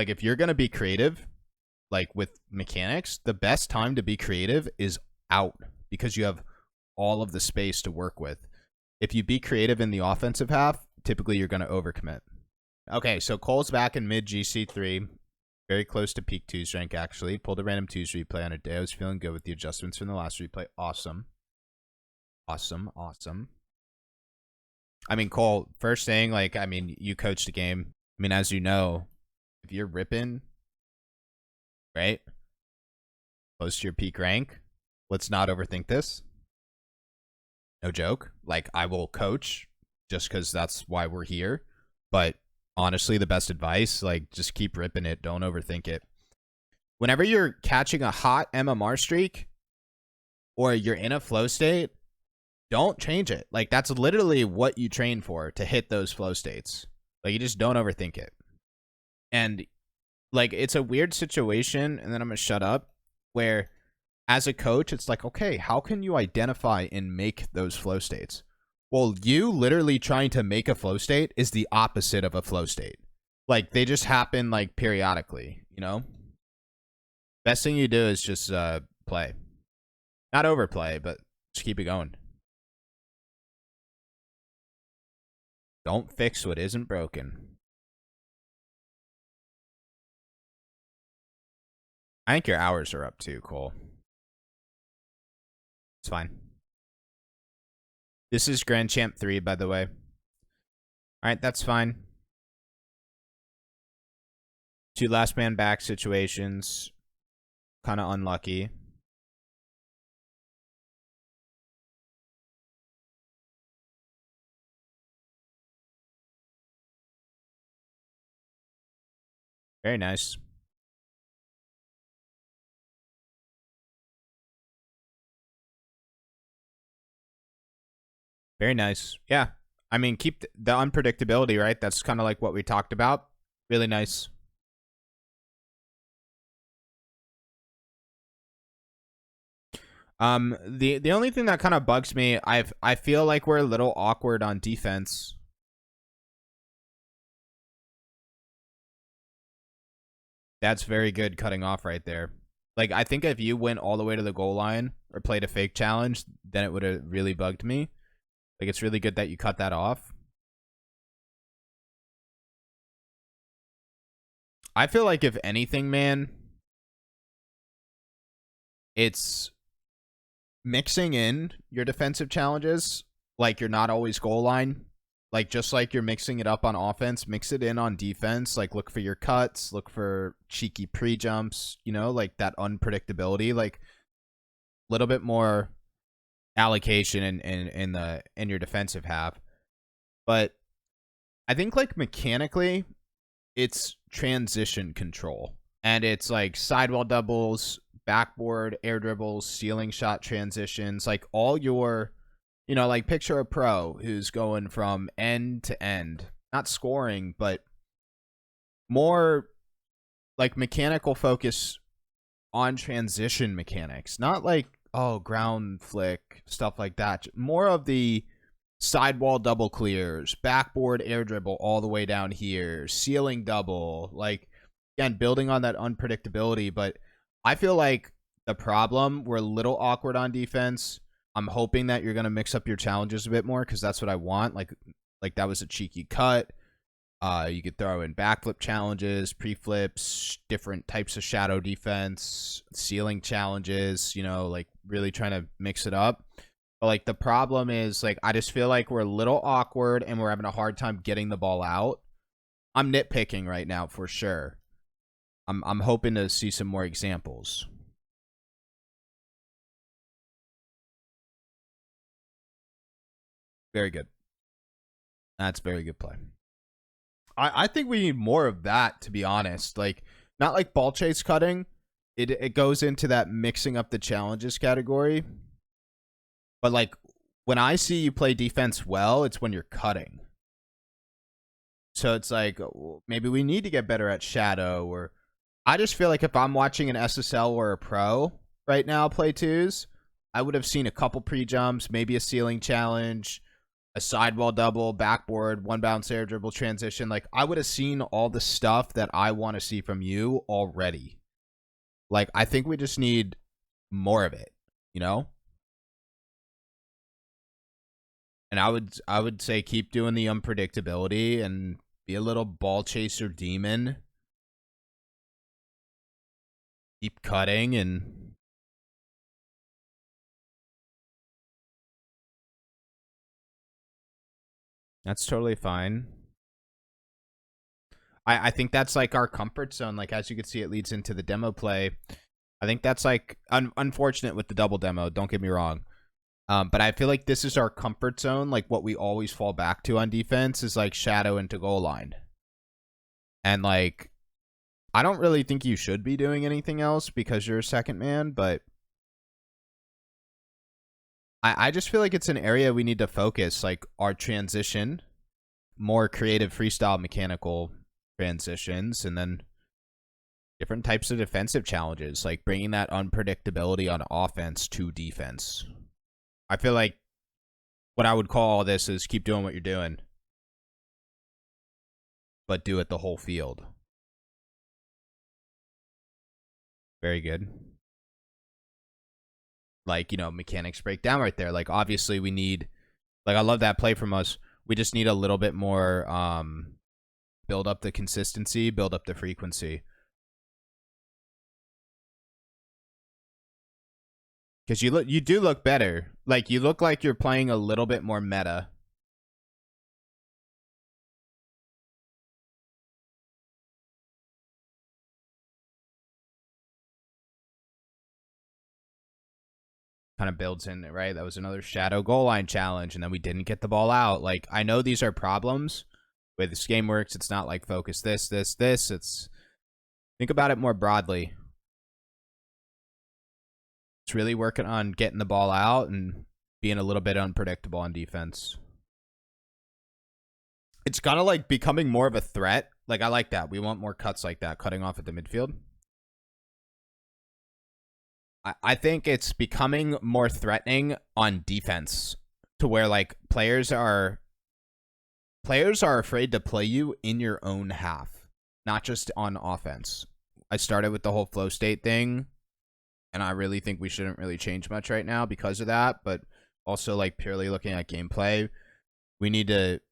like if you're gonna be creative, like with mechanics, the best time to be creative is out because you have all of the space to work with. If you be creative in the offensive half, typically you're gonna overcommit. Okay, so Cole's back in mid GC3, very close to peak 2's rank actually. Pulled a random 2's replay on a day. I was feeling good with the adjustments from the last replay. Awesome. Awesome, awesome. I mean, Cole, first thing, like, I mean, you coached the game. I mean, as you know, if you're ripping, right, close to your peak rank, let's not overthink this. No joke. Like, I will coach just because that's why we're here. But honestly, the best advice, like, just keep ripping it. Don't overthink it. Whenever you're catching a hot MMR streak or you're in a flow state, don't change it. Like, that's literally what you train for, to hit those flow states. Like, you just don't overthink it. And, like, it's a weird situation, and then I'm going to shut up, where as a coach, it's like, okay, how can you identify and make those flow states? Well, you literally trying to make a flow state is the opposite of a flow state. Like, they just happen, like, periodically, you know? Best thing you do is just play. Not overplay, but just keep it going. Don't fix what isn't broken. I think your hours are up too, Cole. It's fine. This is Grand Champ 3, by the way. Alright, that's fine. 2 last man back situations. Kind of unlucky. Very nice. Very nice. Yeah. I mean, keep the unpredictability, right? That's kind of like what we talked about. Really nice. The only thing that kind of bugs me, I feel like we're a little awkward on defense. That's very good cutting off right there. Like, I think if you went all the way to the goal line or played a fake challenge, then it would have really bugged me. Like, it's really good that you cut that off. I feel like if anything, man, it's mixing in your defensive challenges. Like, you're not always goal line. Like, just like you're mixing it up on offense, mix it in on defense. Like, look for your cuts, look for cheeky pre-jumps, you know, like that unpredictability. Like, a little bit more allocation in your defensive half. But I think, like, mechanically, it's transition control. And it's like sidewall doubles, backboard, air dribbles, ceiling shot transitions, like all your, you know, like picture a pro who's going from end to end, not scoring, but more like mechanical focus on transition mechanics, not like, oh, ground flick, stuff like that. More of the sidewall double clears, backboard air dribble all the way down here, ceiling double, like, again, building on that unpredictability. But I feel like the problem, we're a little awkward on defense. I'm hoping that you're going to mix up your challenges a bit more, because that's what I want. Like that was a cheeky cut. You could throw in backflip challenges, pre-flips, different types of shadow defense, ceiling challenges, you know, like really trying to mix it up. But, like, the problem is, like, I just feel like we're a little awkward and we're having a hard time getting the ball out. I'm nitpicking right now for sure. I'm hoping to see some more examples. Very good. That's very good play. I think we need more of that, to be honest. Like, not like ball chase cutting. It goes into that mixing up the challenges category. But, like, when I see you play defense well, it's when you're cutting. So it's like, maybe we need to get better at shadow. Or I just feel like if I'm watching an SSL or a pro right now play twos, I would have seen a couple pre-jumps, maybe a ceiling challenge, a sidewall double, backboard, one bounce air dribble transition. Like, I would have seen all the stuff that I want to see from you already. Like, I think we just need more of it, you know? And I would say keep doing the unpredictability and be a little ball chaser demon. Keep cutting and that's totally fine. I think that's like our comfort zone. Like, as you can see, it leads into the demo play. I think that's like unfortunate with the double demo. Don't get me wrong. But I feel like this is our comfort zone. Like, what we always fall back to on defense is like shadow into goal line. And like, I don't really think you should be doing anything else because you're a second man, but I just feel like it's an area we need to focus, like our transition, more creative freestyle mechanical transitions, and then different types of defensive challenges, like bringing that unpredictability on offense to defense. I feel like what I would call all this is keep doing what you're doing, but do it the whole field. Very good. Like, you know, mechanics break down right there. Like, obviously we need, like, I love that play from us. We just need a little bit more build up the consistency, build up the frequency. Because you do look better. Like, you look like you're playing a little bit more meta. Kind of builds in it, right? That was another shadow goal line challenge, and then we didn't get the ball out. Like, I know these are problems. The way this game works, it's not like focus this. It's think about it more broadly. It's really working on getting the ball out and being a little bit unpredictable on defense. It's kind of like becoming more of a threat. Like, I like that. We want more cuts like that, cutting off at the midfield. I think it's becoming more threatening on defense to where, like, players are afraid to play you in your own half, not just on offense. I started with the whole flow state thing, and I really think we shouldn't really change much right now because of that, but also, like, purely looking at gameplay, we need to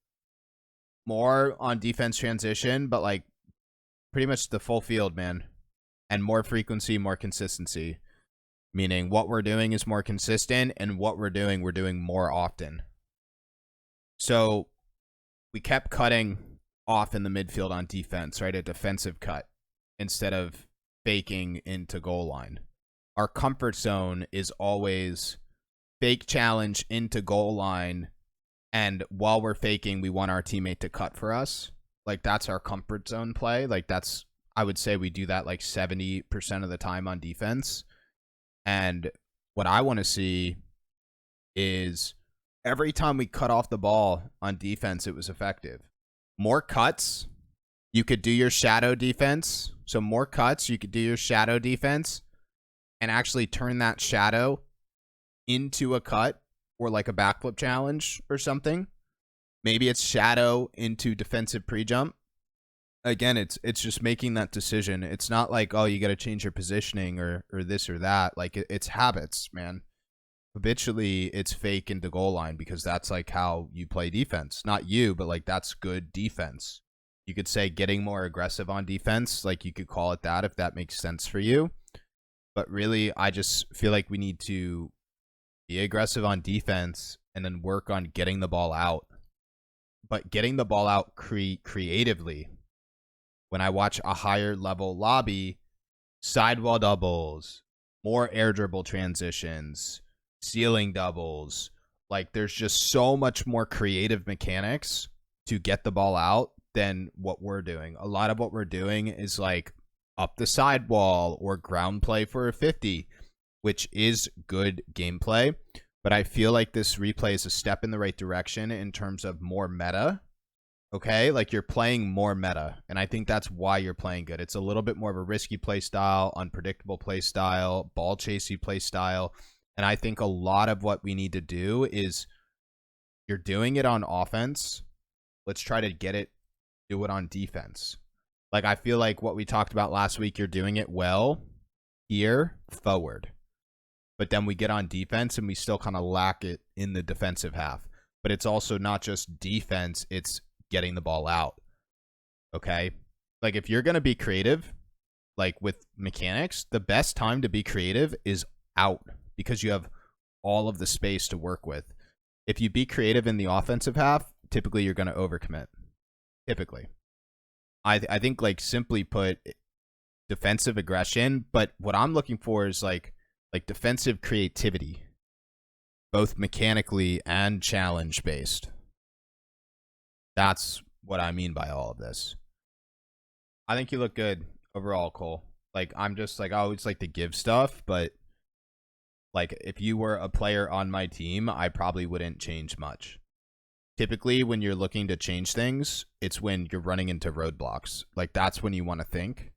more on defense transition, but like pretty much the full field, man, and more frequency, more consistency. Meaning what we're doing is more consistent, and what we're doing more often. So we kept cutting off in the midfield on defense, right? A defensive cut instead of faking into goal line. Our comfort zone is always fake challenge into goal line, and while we're faking, we want our teammate to cut for us. Like, that's our comfort zone play. Like, that's, I would say we do that like 70% of the time on defense. And what I want to see is every time we cut off the ball on defense, it was effective. More cuts, you could do your shadow defense. So more cuts, you could do your shadow defense and actually turn that shadow into a cut or like a backflip challenge or something. Maybe it's shadow into defensive prejump. Again, it's just making that decision. It's not like, oh, you got to change your positioning or this or that. Like, it's habits, man. Habitually, it's fake into goal line because that's like how you play defense. Not you, but like that's good defense. You could say getting more aggressive on defense. Like, you could call it that if that makes sense for you. But really, I just feel like we need to be aggressive on defense and then work on getting the ball out. But getting the ball out creatively. When I watch a higher level lobby, sidewall doubles, more air dribble transitions, ceiling doubles, like there's just so much more creative mechanics to get the ball out than what we're doing. A lot of what we're doing is like up the sidewall or ground play for a 50, which is good gameplay. But I feel like this replay is a step in the right direction in terms of more meta. Okay, like you're playing more meta, and I think that's why you're playing good. It's a little bit more of a risky play style, unpredictable play style, ball chasey play style, and I think a lot of what we need to do is You're doing it on offense. Let's try to do it on defense. Like, I feel like what we talked about last week, you're doing it well here, forward. But then we get on defense and we still kind of lack it in the defensive half. But it's also not just defense, it's getting the ball out. Okay? Like, if you're going to be creative, like with mechanics, the best time to be creative is out because you have all of the space to work with. If you be creative in the offensive half, typically you're going to overcommit. Typically. I think, like, simply put, defensive aggression, but what I'm looking for is like defensive creativity, both mechanically and challenge based. That's what I mean by all of this. I think you look good overall, Cole. Like, I'm just like, I always like to give stuff, but like, if you were a player on my team, I probably wouldn't change much. Typically, when you're looking to change things, it's when you're running into roadblocks. Like, that's when you want to think.